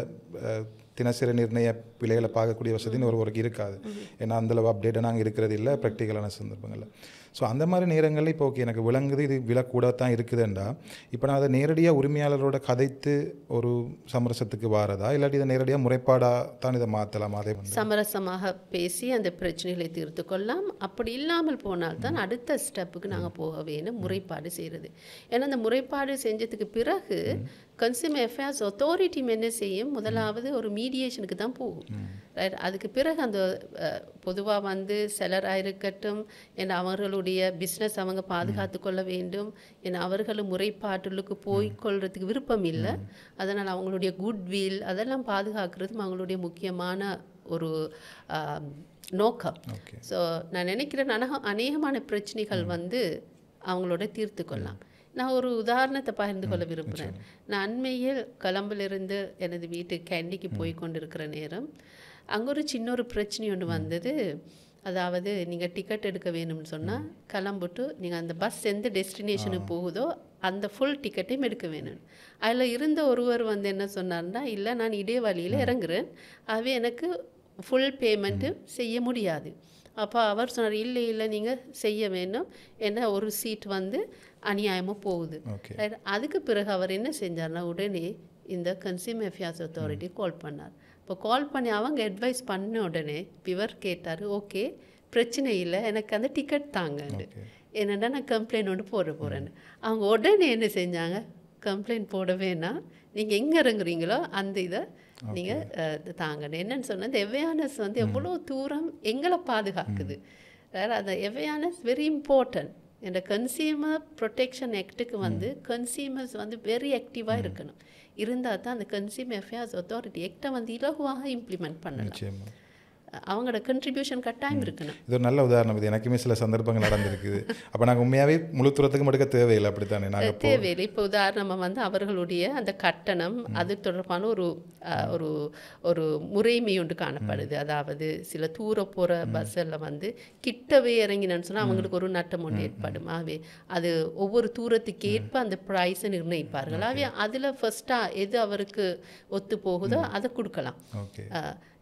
தினசரி நிர்ணய விலைகளை பார்க்கக்கூடிய வசதின்னு ஒருவருக்கு இருக்காது. ஏன்னா அந்தளவு அப்டேட்டாக நாங்கள் இருக்கிறது இல்லை ப்ராக்டிக்கலான சந்தர்ப்பங்களில். ஸோ அந்த மாதிரி நேரங்களில் இப்போ ஓகே எனக்கு விளங்குது இது விலை கூட தான் இருக்குதுண்டா, இப்போ நான் அதை நேரடியாக உரிமையாளரோட கதைத்து ஒரு சமரசத்துக்கு வாரதா, இல்லாட்டி இதை நேரடியாக முறைப்பாடாக தான் இதை மாற்றலாம்? அதே சமரசமாக பேசி அந்த பிரச்சனைகளை தீர்த்து கொள்ளலாம். அப்படி இல்லாமல் போனால் தான் அடுத்த ஸ்டெப்புக்கு நாங்கள் போக வேணும், முறைப்பாடு செய்கிறது. ஏன்னா அந்த முறைப்பாடு செஞ்சதுக்கு பிறகு கன்சியூமர் அஃபேர்ஸ் அத்தாரிட்டி என்ன செய்யும், முதலாவது ஒரு மீடியேஷனுக்கு தான் போகும். ரைட். அதுக்கு பிறகு அந்த பொதுவாக வந்து செலராக இருக்கட்டும், ஏன்னா அவர்களுடைய பிஸ்னஸ் அவங்க பாதுகாத்து கொள்ள வேண்டும், ஏன்னா அவர்களும் முறைப்பாட்டுகளுக்கு போய்கொள்றதுக்கு விருப்பம் இல்லை. அதனால் அவங்களுடைய குட்வில் அதெல்லாம் பாதுகாக்கிறதும் அவங்களுடைய முக்கியமான ஒரு நோக்கம். ஸோ நான் நினைக்கிறேன் அநேகமான பிரச்சனைகள் வந்து அவங்களோட தீர்த்து கொள்ளலாம். நான் ஒரு உதாரணத்தை பகிர்ந்து கொள்ள விரும்புகிறேன். நான் அண்மையில் கொலம்பிலிருந்து எனது வீட்டு கேண்டிக்கு போய் கொண்டிருக்கிற நேரம் அங்கே ஒரு சின்ன ஒரு பிரச்சனை ஒன்று வந்தது. அதாவது நீங்கள் டிக்கெட் எடுக்க வேணும்னு சொன்னால் கிளம்பிட்டு நீங்கள் அந்த பஸ் எந்த டெஸ்டினேஷனுக்கு போகுதோ அந்த ஃபுல் டிக்கெட்டையும் எடுக்க வேணும். அதில் இருந்த ஒருவர் வந்து என்ன சொன்னார்னா, இல்லை நான் இடைவழியில் இறங்குறேன், ஆகவே எனக்கு ஃபுல் பேமெண்ட்டு செய்ய முடியாது. அப்போ அவர் சொன்னார், இல்லை இல்லை நீங்கள் செய்ய வேணும், ஏன்னா ஒரு சீட் வந்து அநியாயமாக போகுது. அதுக்கு பிறகு அவர் என்ன செஞ்சார்னா, உடனே இந்த கன்சியூமர் அஃபேர்ஸ் அத்தாரிட்டி கால் பண்ணார். இப்போ கால் பண்ணி அவங்க அட்வைஸ் பண்ண உடனே இவர் கேட்டார், ஓகே பிரச்சனை இல்லை, எனக்கு அந்த டிக்கெட் தாங்கன்னு. என்னென்னா நான் கம்ப்ளைண்ட் ஒன்று போட போகிறேன்னு. அவங்க உடனே என்ன செஞ்சாங்க, கம்ப்ளைண்ட் போட வேணாம், நீங்கள் எங்கே இறங்குறீங்களோ அந்த இதை நீங்கள் தாங்கன்னு. என்னன்னு சொன்னால், இந்த அவேர்னஸ் வந்து எவ்வளோ தூரம் எங்களை பாதுகாக்குது. அந்த அவேர்னஸ் வெரி இம்பார்ட்டன்ட். இந்த கன்சியூமர் ப்ரொடெக்ஷன் ஆக்டுக்கு வந்து கன்சியூமர்ஸ் வந்து வெரி ஆக்டிவாக இருக்கணும். இருந்தால் தான் அந்த கன்சியூமர் அஃபேர்ஸ் அத்தாரிட்டி ஆக்டை வந்து இலகுவாக இம்ப்ளிமெண்ட் பண்ணலாம். அவங்களோட கண்ட்ரிபியூஷன் கட்டாயம் இருக்கணும். இது ஒரு நல்ல உதாரணம். இது எனக்குமே சில சந்தர்ப்பங்கள் நடந்திருக்குது. அப்போ நாங்கள் உண்மையாகவே முழு தூரத்துக்கு மட்டும் தேவையில்லை, அப்படித்தானே? நாங்கள் தேவையில்லை. இப்போ உதாரணமாக வந்து அவர்களுடைய அந்த கட்டணம் அது தொடர்பான ஒரு ஒரு ஒரு முறைமை ஒன்று காணப்படுது. அதாவது சில தூர போகிற பஸ்ஸில் வந்து கிட்டவே இறங்கினு சொன்னால் அவங்களுக்கு ஒரு நட்டம் ஒன்று ஏற்படும். ஆகவே அது ஒவ்வொரு தூரத்துக்கு ஏற்ப அந்த ப்ரைஸை நிர்ணயிப்பார்கள். ஆகவே அதில் ஃபஸ்ட்டாக எது அவருக்கு ஒத்து போகுதோ அதை கொடுக்கலாம்.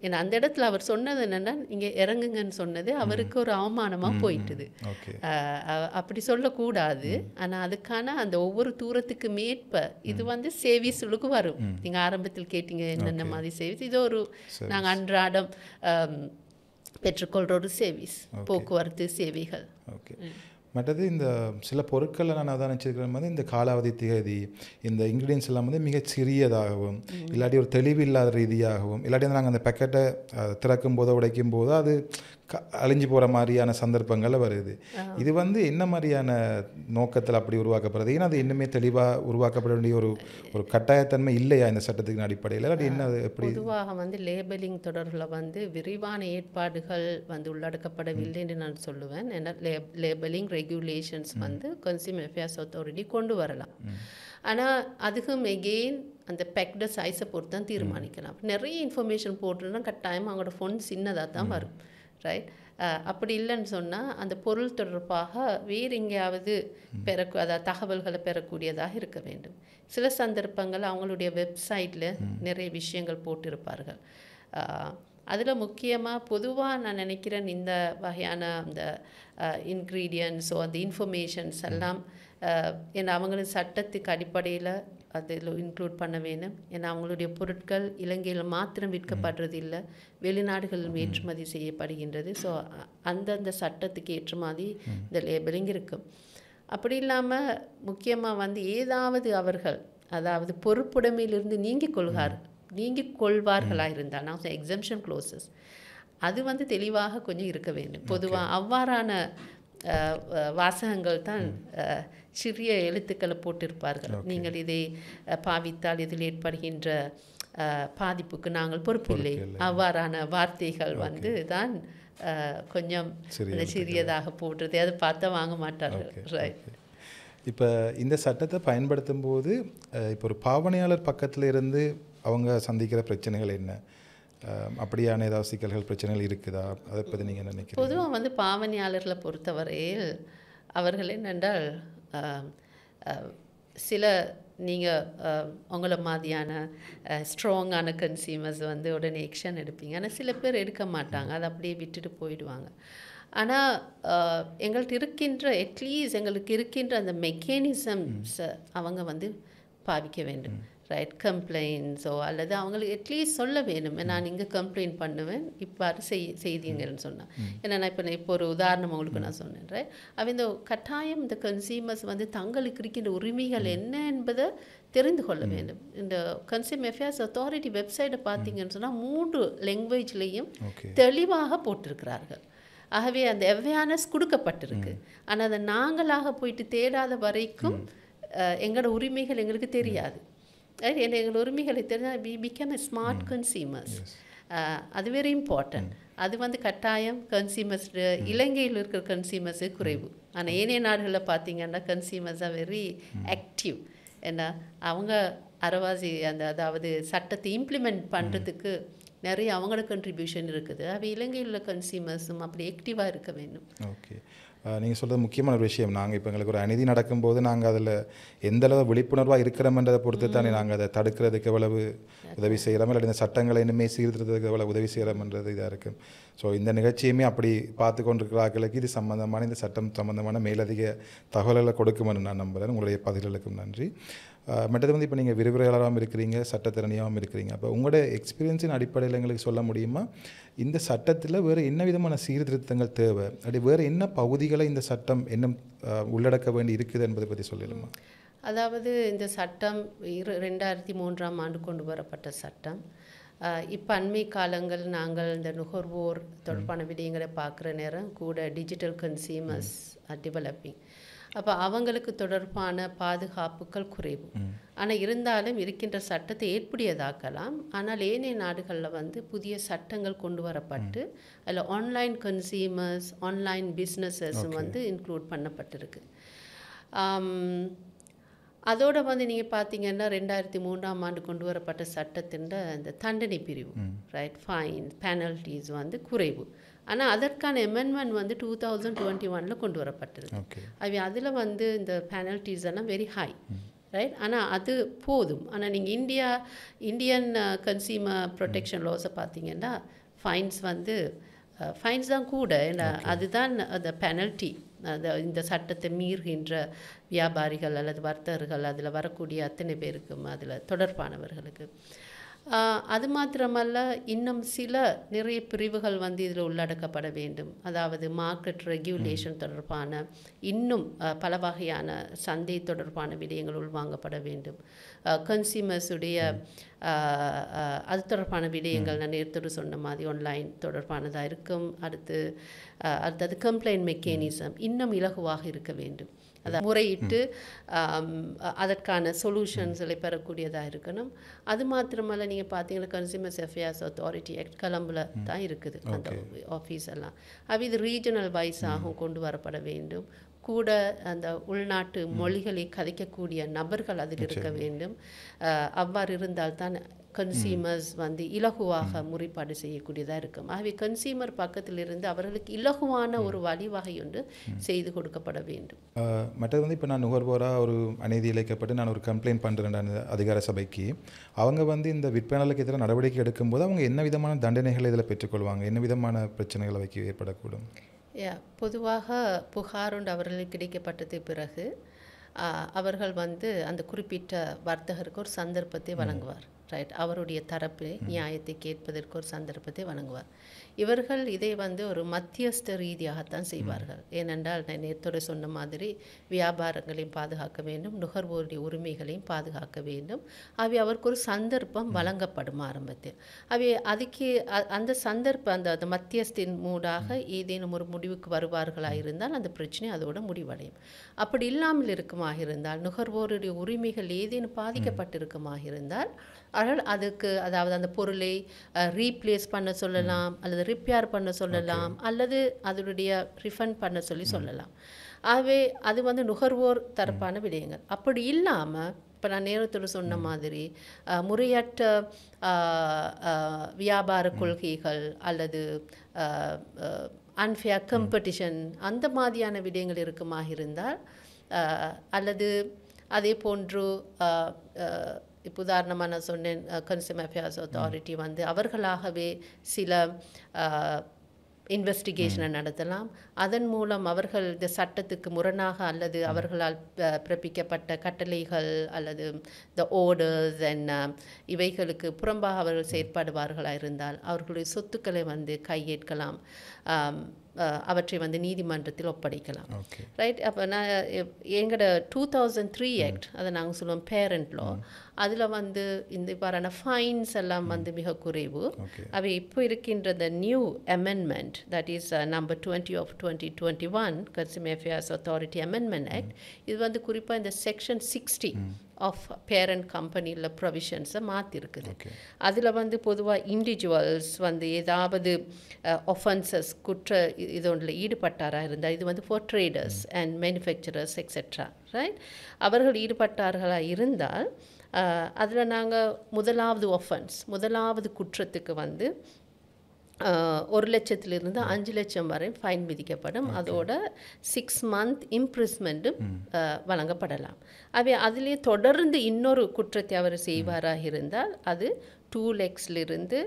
ஏன்னா அந்த இடத்துல அவர் சொன்னது என்னென்னா, இங்கே இறங்குங்கன்னு சொன்னது அவருக்கு ஒரு அவமானமாக போயிட்டுது. அப்படி சொல்லக்கூடாது. ஆனால் அதுக்கான அந்த ஒவ்வொரு தூரத்துக்கு மேற்ப இது வந்து சேவிஸ்களுக்கு வரும். நீங்கள் ஆரம்பத்தில் கேட்டீங்க என்னென்ன மாதிரி சேவிஸ். இது ஒரு நாங்கள் அன்றாடம் பெற்றுக்கொள்கிற ஒரு சேவிஸ், போக்குவரத்து சேவைகள். மற்றது இந்த சில பொருட்களில் நான் அதான் நினச்சிருக்கிற மாதிரி இந்த காலாவதி திகதி, இந்த இன்க்ரீடியன்ஸ் எல்லாம் வந்து மிக சிறியதாகவும் இல்லாட்டி ஒரு தெளிவில்லாத ரீதியாகவும் இல்லாட்டி வந்து நாங்கள் அந்த பேக்கெட்டை திறக்கும் போதோ உடைக்கும் போதோ அது அழிஞ்சு போகிற மாதிரியான சந்தர்ப்பங்கள் வருது. இது வந்து என்ன மாதிரியான நோக்கத்தில் அப்படி உருவாக்கப்படுறது? ஏன்னா அது இன்னுமே தெளிவாக உருவாக்கப்பட வேண்டிய ஒரு ஒரு கட்டாயத்தன்மை இல்லையா இந்த சட்டத்தின் அடிப்படையில்? அது என்ன எப்படி? பொதுவாக வந்து லேபலிங் தொடர்பில் வந்து விரிவான ஏற்பாடுகள் வந்து உள்ளடக்கப்படவில்லை என்று நான் சொல்லுவேன். ஏன்னா லேபலிங் ரெகுலேஷன்ஸ் வந்து கன்சியூமர் அஃபேர்ஸ் அத்தாரிட்டி கொண்டு வரலாம். ஆனால் அதுக்கும் எகெயின் அந்த பேக்டு சைஸை பொறுத்து தான் தீர்மானிக்கலாம். நிறைய இன்ஃபர்மேஷன் போட்டுன்னா கட்டாயம் அவங்களோட ஃபோன் சின்னதாக தான் வரும். ரைட். அப்படி இல்லைன்னு சொன்னால் அந்த பொருள் தொடர்பாக வேறு எங்கேயாவது அதாவது தகவல்களை பெறக்கூடியதாக இருக்க வேண்டும். சில சந்தர்ப்பங்கள் அவங்களுடைய வெப்சைட்டில் நிறைய விஷயங்கள் போட்டிருப்பார்கள். அதில் முக்கியமாக பொதுவாக நான் நினைக்கிறேன் இந்த வகையான அந்த இன்க்ரீடியன்ஸோ அந்த இன்ஃபர்மேஷன்ஸ் எல்லாம் ஏன்னா அவங்களும் சட்டத்துக்கு அடிப்படையில் அதில் இன்க்ளூட் பண்ண வேணும். ஏன்னா அவங்களுடைய பொருட்கள் இலங்கையில் மாத்திரம் விற்கப்படுறது இல்லை, வெளிநாடுகளில் ஏற்றுமதி செய்யப்படுகின்றது. ஸோ அந்தந்த சட்டத்துக்கு ஏற்ற மாதிரி இந்த லேபலிங் இருக்கும். அப்படி இல்லாமல் முக்கியமாக வந்து ஏதாவது அவர்கள் அதாவது பொறுப்புடைமையிலிருந்து நீங்கிக் கொள்வார்களாக இருந்தால் நான் எக்ஸம்ஷன் க்ளோசஸ் அது வந்து தெளிவாக கொஞ்சம் இருக்க வேண்டும். பொதுவாக அவ்வாறான வாசகங்கள் தான் சிறிய எழுத்துக்களை போட்டிருப்பார்கள். நீங்கள் இதை பாவித்தால் இதில் ஏற்படுகின்ற பாதிப்புக்கு நாங்கள் பொறுப்பில்லை. அவ்வாறான வார்த்தைகள் வந்து தான் கொஞ்சம் சிறியதாக போடுறது, அதை பார்த்தா வாங்க மாட்டார்கள். ரைட். இப்போ இந்த சட்டத்தை பயன்படுத்தும் போது இப்போ ஒரு பாவனையாளர் பக்கத்தில் இருந்து அவங்க சந்திக்கிற பிரச்சனைகள் என்ன, அப்படியான ஏதாவது சிக்கல்கள் பிரச்சனைகள் இருக்குதா, அதை பற்றி நீங்கள் நினைக்கிறீங்க? பொதுவாக வந்து பாவனையாளர்களை பொறுத்தவரையில் அவர்கள் என்னென்றால் சில நீங்கள் உங்களை மாதிரியான ஸ்ட்ராங்கான கன்சியூமர்ஸ் வந்து உடனே ஆக்ஷன் எடுப்பீங்க. ஆனால் சில பேர் எடுக்க மாட்டாங்க, அதை அப்படியே விட்டுட்டு போயிடுவாங்க. ஆனால் எங்களுக்கு இருக்கின்ற அந்த மெக்கானிசம்ஸை அவங்க வந்து பாவிக்க வேண்டும். ரைட் கம்ப்ளைண்ட்ஸோ அல்லது அவங்களுக்கு அட்லீஸ்ட் சொல்ல வேணும், நான் இங்கே கம்ப்ளைண்ட் பண்ணுவேன் இவ்வாறு செய்தீங்கன்னு சொன்னேன். ஏன்னா நான் இப்போ ஒரு உதாரணம் உங்களுக்கு நான் சொன்னேன். அவ இந்த கட்டாயம் இந்த கன்சியூமர்ஸ் வந்து தங்களுக்கு இருக்கின்ற உரிமைகள் என்ன என்பதை தெரிந்து கொள்ள வேண்டும். இந்த கன்சியூமர் அஃபேர்ஸ் அத்தாரிட்டி வெப்சைட்டை பார்த்தீங்கன்னு சொன்னால் 3 லாங்குவேஜ்லேயும் தெளிவாக போட்டிருக்கிறார்கள். ஆகவே அந்த அவேர்னஸ் கொடுக்கப்பட்டிருக்கு. ஆனால் அதை நாங்களாக போயிட்டு தேடாத வரைக்கும் எங்களோட உரிமைகள் எங்களுக்கு தெரியாது. எங்களோட உரிமைகளை தெரிஞ்சால் we become a smart consumers. அது வெரி இம்பார்ட்டன்ட். அது வந்து கட்டாயம் கன்சியூமர்ஸ் இலங்கையில் இருக்கிற கன்சியூமர்ஸு குறைவு. ஆனால் ஏனைய நாடுகளில் பார்த்தீங்கன்னா கன்சியூமர்ஸ் ஆர் வெரி ஆக்டிவ். ஏன்னா அவங்க அறவாசி அதாவது சட்டத்தை இம்ப்ளிமெண்ட் பண்ணுறதுக்கு நிறைய அவங்களோட கண்ட்ரிபியூஷன் இருக்குது. அவை இலங்கையில் உள்ள கன்சியூமர்ஸும் அப்படி ஆக்டிவாக இருக்க வேண்டும். ஓகே, நீங்கள் சொல்கிறது முக்கியமான ஒரு விஷயம். நாங்கள் இப்போ எங்களுக்கு ஒரு அநீதி நடக்கும்போது நாங்கள் அதில் எந்தளவு விழிப்புணர்வாக இருக்கிறோம்ன்றதை பொறுத்து தானே நாங்கள் அதை தடுக்கிறதுக்கு எவ்வளவு உதவி செய்கிறோம், இல்லாட்டி இந்த சட்டங்களை இனிமேல் சீர்திருத்தத்துக்கு எவ்வளோ உதவி செய்கிறோம்ன்றது இதாக இருக்குது. ஸோ இந்த நிகழ்ச்சியுமே அப்படி பார்த்து கொண்டிருக்கிறார்களுக்கு இது சம்மந்தமான இந்த சட்டம் சம்மந்தமான மேலதிக தகவல்களை கொடுக்குமென்னு நான் நம்புகிறேன். உங்களுடைய பதில்களுக்கும் நன்றி. மற்றது வந்து இப்போ நீங்கள் விரிவுரையாளராகவும் இருக்கிறீங்க, சட்டத்திறனியாகவும் இருக்கிறீங்க. அப்போ உங்களோட எக்ஸ்பீரியன்ஸின் அடிப்படையில் எங்களுக்கு சொல்ல முடியுமா, இந்த சட்டத்தில் வேறு என்ன விதமான சீர்திருத்தங்கள் தேவை, அப்படி வேறு என்ன பகுதிகளை இந்த சட்டம் என்ன உள்ளடக்க வேண்டி இருக்குது என்பதை பற்றி சொல்லிடுமா? அதாவது இந்த சட்டம் 2003ஆம் ஆண்டு கொண்டு வரப்பட்ட சட்டம். இப்போ அண்மை காலங்கள் நாங்கள் இந்த நுகர்வோர் தொடர்பான விடயங்களை பார்க்குற நேரம் கூட டிஜிட்டல் கன்சியூமர்ஸ் டெவலப்பிங். அப்போ அவங்களுக்கு தொடர்பான பாதுகாப்புகள் குறைவு. ஆனால் இருந்தாலும் இருக்கின்ற சட்டத்தை ஏற்புடையதாக்கலாம். ஆனால் ஏனைய நாடுகளில் வந்து புதிய சட்டங்கள் கொண்டு வரப்பட்டு அதில் ஆன்லைன் கன்சியூமர்ஸ் ஆன்லைன் பிஸ்னஸஸும் வந்து இன்க்ளூட் பண்ணப்பட்டிருக்கு. அதோடு வந்து நீங்கள் பார்த்தீங்கன்னா 2003ஆம் ஆண்டு கொண்டு வரப்பட்ட சட்டத்தின் இந்த தண்டனை பிரிவு ரைட் ஃபைன் பெனல்ட்டிஸ் வந்து குறைவு. ஆனால் அதற்கான அமெண்ட்மெண்ட் வந்து 2021 கொண்டு வரப்பட்டிருக்கு. அதில் வந்து இந்த பெனல்ட்டிஸ் எல்லாம் வெரி ஹை ரைட். ஆனால் அது போதும். ஆனால் நீங்கள் இந்தியன் கன்சியூமர் ப்ரொடெக்ஷன் லாஸை பார்த்தீங்கன்னா ஃபைன்ஸ் வந்து ஃபைன்ஸ் தான் கூட. ஏன்னா அதுதான் அந்த பெனல்ட்டி. இந்த சட்டத்தை மீறுகின்ற வியாபாரிகள் அல்லது வர்த்தகர்கள் அதில் வரக்கூடிய அத்தனை பேருக்கும் அதில் தொடர்பானவர்களுக்கு. அது மாத்திரமல்ல, இன்னும் நிறைய பிரிவுகள் வந்து இதில் உள்ளடக்கப்பட வேண்டும். அதாவது மார்க்கெட் ரெகுலேஷன் தொடர்பான இன்னும் பல வகையான சந்தை தொடர்பான விடயங்கள் உள்வாங்கப்பட வேண்டும். கன்சியூமர்ஸுடைய அது தொடர்பான விடயங்கள் நான் நேரத்தோடு சொன்ன மாதிரி ஆன்லைன் தொடர்பானதாக இருக்கும். அடுத்தது கம்ப்ளைண்ட் மெக்கானிசம் இன்னும் இலகுவாக இருக்க வேண்டும். அதை முறையிட்டு அதற்கான சொல்யூஷன்ஸை பெறக்கூடியதாக இருக்கணும். அது மாத்திரமல்ல, நீங்கள் பார்த்தீங்கன்னா கன்சியூமர்ஸ் அஃபேர்ஸ் அத்தாரிட்டி ஆக்ட் கொலம்பில் தான் இருக்குது அந்த ஆஃபீஸ் எல்லாம். இது ரீஜனல் வைஸாகவும் கொண்டு வரப்பட வேண்டும். கூட அந்த உள்நாட்டு மொழிகளை கதைக்கக்கூடிய நபர்கள் அதில் இருக்க வேண்டும். அவ்வாறு இருந்தால்தான் கன்சியூமர்ஸ் வந்து இலகுவாக முறைப்பாடு செய்யக்கூடியதாக இருக்கும். ஆகவே கன்சியூமர் பக்கத்திலிருந்து அவர்களுக்கு இலகுவான ஒரு வழிவகை ஒன்று செய்து கொடுக்கப்பட வேண்டும். மற்றது வந்து இப்போ நான் நுகர்வோராக ஒரு அநீதி இழைக்கப்பட்டு நான் ஒரு கம்ப்ளைண்ட் பண்ணுறேன் அதிகார சபைக்கு. அவங்க வந்து இந்த விற்பனையாளருக்கு எதிராக நடவடிக்கை எடுக்கும்போது அவங்க என்ன விதமான தண்டனைகளை இதில் பெற்றுக்கொள்வாங்க, என்ன விதமான பிரச்சனைகளை வைக்க ஏற்படக்கூடும்? பொதுவாக புகார் ஒன்று அவர்களுக்கு கிடைக்கப்பட்டது பிறகு அவர்கள் வந்து அந்த குறிப்பிட்ட வர்த்தகருக்கு ஒரு சந்தர்ப்பத்தை வழங்குவார். ரைட். அவருடைய தரப்பு நியாயத்தை கேட்பதற்கு ஒரு சந்தர்ப்பத்தை வழங்குவார். இவர்கள் இதை வந்து ஒரு மத்தியஸ்த ரீதியாகத்தான் செய்வார்கள். ஏனென்றால் நான் நேரத்தோடு சொன்ன மாதிரி வியாபாரங்களையும் பாதுகாக்க வேண்டும், நுகர்வோருடைய உரிமைகளையும் பாதுகாக்க வேண்டும். அவருக்கு ஒரு சந்தர்ப்பம் வழங்கப்படும் ஆரம்பத்தில். அதுக்கு அந்த சந்தர்ப்பம் அந்த மத்தியஸ்தின் மூடாக ஏதேனும் ஒரு முடிவுக்கு வருவார்களாக இருந்தால் அந்த பிரச்சனை அதோட முடிவடையும். அப்படி இல்லாமல் இருக்குமாக இருந்தால், நுகர்வோருடைய உரிமைகள் ஏதேனும் பாதிக்கப்பட்டிருக்குமாக இருந்தால் அவர்கள் அதுக்கு அதாவது அந்த பொருளை ரீப்ளேஸ் பண்ண சொல்லலாம், அல்லது ரிப்பேர் பண்ண சொல்லலாம், அல்லது அதனுடைய ரிஃபண்ட் பண்ண சொல்லலாம். ஆகவே அது வந்து நுகர்வோர் தரப்பான விடயங்கள். அப்படி இல்லாமல் இப்போ நான் நேரத்தோடு சொன்ன மாதிரி முறையற்ற வியாபார கொள்கைகள் அல்லது அன்ஃபேர் காம்படிஷன் அந்த மாதிரியான விடயங்கள் இருக்குமாக இருந்தால், அல்லது அதே போன்று இப்போ உதாரணமாக நான் சொன்னேன் கன்சியூமர் அஃபேர்ஸ் அத்தாரிட்டி வந்து அவர்களாகவே சில இன்வெஸ்டிகேஷனை நடத்தலாம். அதன் மூலம் அவர்கள் இந்த சட்டத்துக்கு முரணாக அல்லது அவர்களால் பிறப்பிக்கப்பட்ட கட்டளைகள் அல்லது த ஓர்டர்ஸ் அண்ட் இவைகளுக்கு புறம்பாக அவர்கள் செயற்படுவார்களாக இருந்தால் அவர்களுடைய சொத்துக்களை வந்து கையேற்கலாம், அவற்றை வந்து நீதிமன்றத்தில் ஒப்படைக்கலாம். ரைட். அப்போ நான் எங்களோட 2003 ஆக்ட், அதை நாங்கள் சொல்லுவோம் பேரண்ட் லா, அதில் வந்து இந்த இவ்வாறான ஃபைன்ஸ் எல்லாம் வந்து மிக குறைவு. அவை இப்போ இருக்கின்ற the new amendment, that is number 20 of 2021 Consumer Affairs Authority Amendment Act, இது வந்து குறிப்பாக இந்த செக்ஷன் 60 ஆஃப் பேரண்ட் கம்பெனியில் ப்ரொவிஷன்ஸை மாற்றிருக்குது. அதில் வந்து பொதுவாக இண்டிவிஜுவல்ஸ் வந்து ஏதாவது ஒஃபென்சஸ் இதொன்றில் ஈடுபட்டாராக இருந்தால், இது வந்து for traders and manufacturers etcetera, right, அவர்கள் ஈடுபட்டார்களாக இருந்தால் அதில் நாங்கள் முதலாவது குற்றத்துக்கு வந்து 1 லட்சத்திலிருந்து 5 லட்சம் வரை ஃபைன் விதிக்கப்படும். அதோட 6 மந்த் இம்ப்ரிஸ்மெண்ட்டும் வழங்கப்படலாம். அதிலே தொடர்ந்து இன்னொரு குற்றத்தை அவர் செய்வாராக இருந்தால் அது 2 lakhsலிருந்து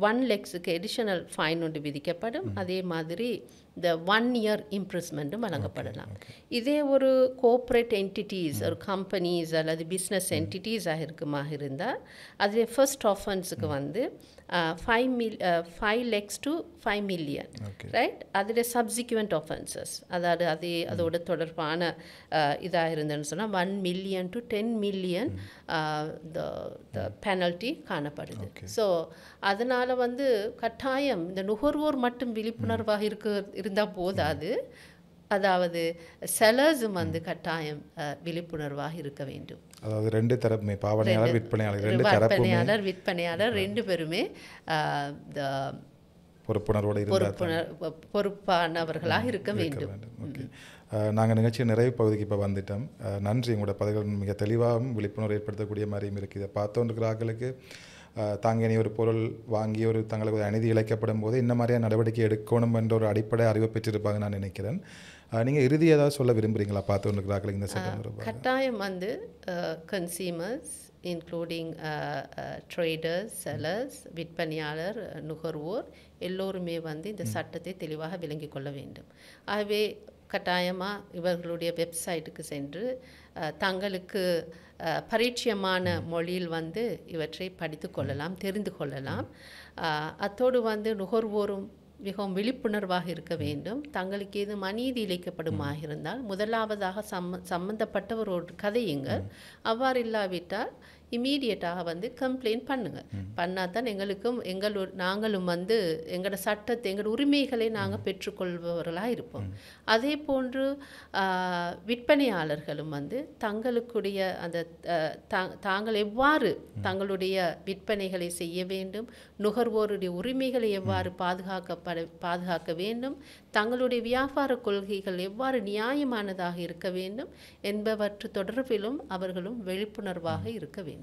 1 lakhsக்கு எடிஷனல் ஃபைன் ஒன்று விதிக்கப்படும். அதே மாதிரி இந்த 1 year இம்ப்ரிஸ்மெண்ட்டும் வழங்கப்படலாம். இதே ஒரு கோஆப்ரேட் என்டிட்டிஸ், ஒரு கம்பெனிஸ் அல்லது பிஸ்னஸ் என்டிட்டிஸாக இருக்குமாக இருந்தால் அதிலே ஃபர்ஸ்ட் ஆஃபென்ஸுக்கு வந்து 5 lakhs to 5 million, ரைட். அதில் சப்சிக்வெண்ட் ஆஃபென்சஸ், அதாவது அதோட தொடர்பான இதாக இருந்ததுன்னு சொன்னால் 1 million to 10 million the penalty காணப்படுது. ஸோ அதனால் வந்து கட்டாயம் இந்த நுகர்வோர் மட்டும் விழிப்புணர்வாக இருந்தால் போதாது, அதாவது செலர்ஸும் வந்து கட்டாயம் விழிப்புணர்வாக இருக்க வேண்டும். அதாவது ரெண்டு தரப்புமே, பாவனையாளர் விற்பனையாளர் ரெண்டு பேருமே பொறுப்பானவர்களாக இருக்க வேண்டும். ஓகே, நாங்கள் நிகழ்ச்சி நிறைவு பகுதிக்கு இப்போ வந்துட்டோம். நன்றி, உங்களோட பதில்கள் மிக தெளிவாகவும் விழிப்புணர்வு ஏற்படுத்தக்கூடிய மாதிரியும் இருக்குது. இதை பார்த்தோன்றிருக்கிறார்களுக்கு தாங்க இனி ஒரு பொருள் வாங்கி தங்களுக்கு அநீதி இழைக்கப்படும் போது இந்த மாதிரியான நடவடிக்கை எடுக்கணும் என்ற ஒரு அடிப்படை அறிவை பெற்றிருப்பாங்க நான் நினைக்கிறேன். நீங்கள் இறுதி ஏதாவது சொல்ல விரும்புகிறீங்களா பார்த்துக்கிறார்கள் இந்த சட்டம்? கட்டாயம் வந்து கன்சியூமர்ஸ் இன்க்ளூடிங் ட்ரேடர்ஸ், செல்லர்ஸ், விற்பனையாளர், நுகர்வோர் எல்லோருமே வந்து இந்த சட்டத்தை தெளிவாக விளங்கி கொள்ள வேண்டும். ஆகவே கட்டாயமாக இவர்களுடைய வெப்சைட்டுக்கு சென்று தங்களுக்கு பரிச்சயமான மொழியில் வந்து இவற்றை படித்து கொள்ளலாம், தெரிந்து கொள்ளலாம். அத்தோடு வந்து நுகர்வோரும் மிகவும் விழிப்புணர்வாக இருக்க வேண்டும். தங்களுக்கு ஏது அநீதி இழைக்கப்படுமாக இருந்தால் முதலாவதாக சம்பந்தப்பட்டவரோடு கதையுங்கள். அவ்வாறு இல்லாவிட்டால் இமீடியட்டாக வந்து கம்ப்ளைண்ட் பண்ணுங்கள். பண்ணால் தான் நாங்களும் வந்து எங்களோட சட்டத்தை, எங்களோட உரிமைகளை நாங்கள் பெற்றுக்கொள்பவர்களாக இருப்போம். அதே போன்று விற்பனையாளர்களும் வந்து தங்களுக்குடைய அந்த தாங்கள் எவ்வாறு தங்களுடைய விற்பனைகளை செய்ய வேண்டும், நுகர்வோருடைய உரிமைகளை எவ்வாறு பாதுகாக்க வேண்டும், தங்களுடைய வியாபார கொள்கைகள் எவ்வாறு நியாயமானதாக இருக்க வேண்டும் என்பவற்று தொடர்பிலும் அவர்களும் விழிப்புணர்வாக இருக்க வேண்டும்.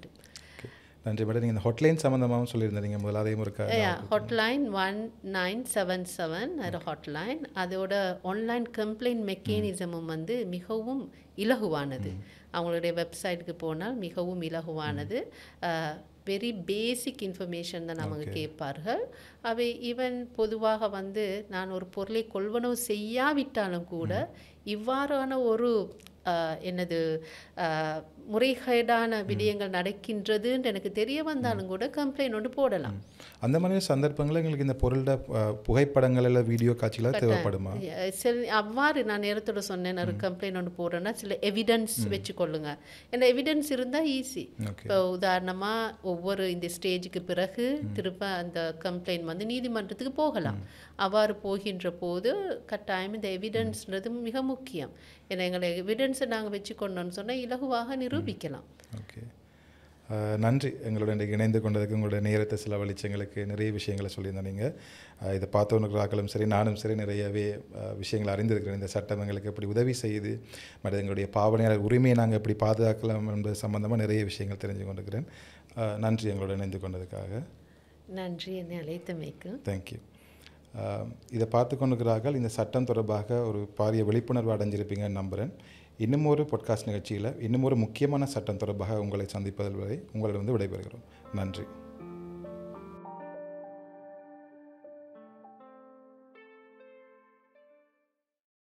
நன்றி மேடம். நீங்கள் இந்த ஹாட்லைன் சம்மந்தமாகவும் சொல்லியிருந்தீங்க, முதலாவதையும் இருக்கா? Hotline 1977 Hotline. அதோட ஆன்லைன் கம்ப்ளைண்ட் மெக்கானிசமும் வந்து மிகவும் இலகுவானது. அவங்களுடைய வெப்சைட்டுக்கு போனால் மிகவும் இலகுவானது. வெரி பேசிக் இன்ஃபர்மேஷன் தான் நமக்கு கேட்பார்கள். அவை ஈவன் பொதுவாக வந்து நான் ஒரு பொருளை கொள்வனவு செய்யாவிட்டாலும் கூட இவ்வாறான ஒரு முறைகேடான விடயங்கள் நடக்கின்றதுன்னு எனக்கு தெரிய வந்தாலும் கூட கம்ப்ளைண்ட் ஒன்று போடலாம். அந்த மாதிரி சந்தர்ப்பங்களில் எங்களுக்கு இந்த பொருளோட புகைப்படங்கள் இல்லை வீடியோ காட்சிகளாக தேவைப்படுமா? அவ்வாறு நான் நேரத்தோட சொன்னேன், ஒரு கம்ப்ளைண்ட் ஒன்று போடுறேன்னா சில எவிடன்ஸ் வச்சுக்கொள்ளுங்க. ஏன்னா எவிடன்ஸ் இருந்தால் ஈஸி. இப்போ உதாரணமாக ஒவ்வொரு இந்த ஸ்டேஜுக்கு பிறகு திரும்ப அந்த கம்ப்ளைண்ட் வந்து நீதிமன்றத்துக்கு போகலாம். அவ்வாறு போகின்ற போது கட்டாயம் இந்த எவிடன்ஸ்ன்றது மிக முக்கியம். ஏன்னா எங்களை எவிடன்ஸை நாங்கள் வச்சுக்கொண்டோன்னு சொன்னால் இலகுவாக நிரூபிக்கலாம். ஓகே, நன்றி. எங்களோட இன்றைக்கு இணைந்து கொண்டதுக்கு, உங்களோட நேரத்தை செலவழித்து எங்களுக்கு நிறைய விஷயங்களை சொல்லியிருந்தோம். நீங்கள் இதை பார்த்தவனுக்குறாக்களும் சரி, நானும் சரி, நிறையவே விஷயங்களை அறிந்திருக்கிறேன். இந்த சட்டம் எங்களுக்கு எப்படி உதவி செய்யுது, மற்றும் எங்களுடைய பாவனையாளர் உரிமையை நாங்கள் எப்படி பாதுகாக்கலாம் என்பது சம்பந்தமாக நிறைய விஷயங்கள் தெரிஞ்சு கொண்டிருக்கிறேன். நன்றி எங்களோட இணைந்து கொண்டதுக்காக. நன்றி, என்னை அழைத்தமைக்கு. தேங்க்யூ. இதை பார்த்து கொண்டிருக்கிறார்கள். இந்த சட்டம் தொடர்பாக ஒரு பாரிய விழிப்புணர்வு அடைஞ்சிருப்பீங்கன்னு நம்புகிறேன். இன்னும் ஒரு பாட்காஸ்ட் நிகழ்ச்சியில் இன்னும் ஒரு முக்கியமான சட்டம் தொடர்பாக உங்களை சந்திப்பதில் வரை உங்களிடம் விடைபெறுகிறோம். நன்றி.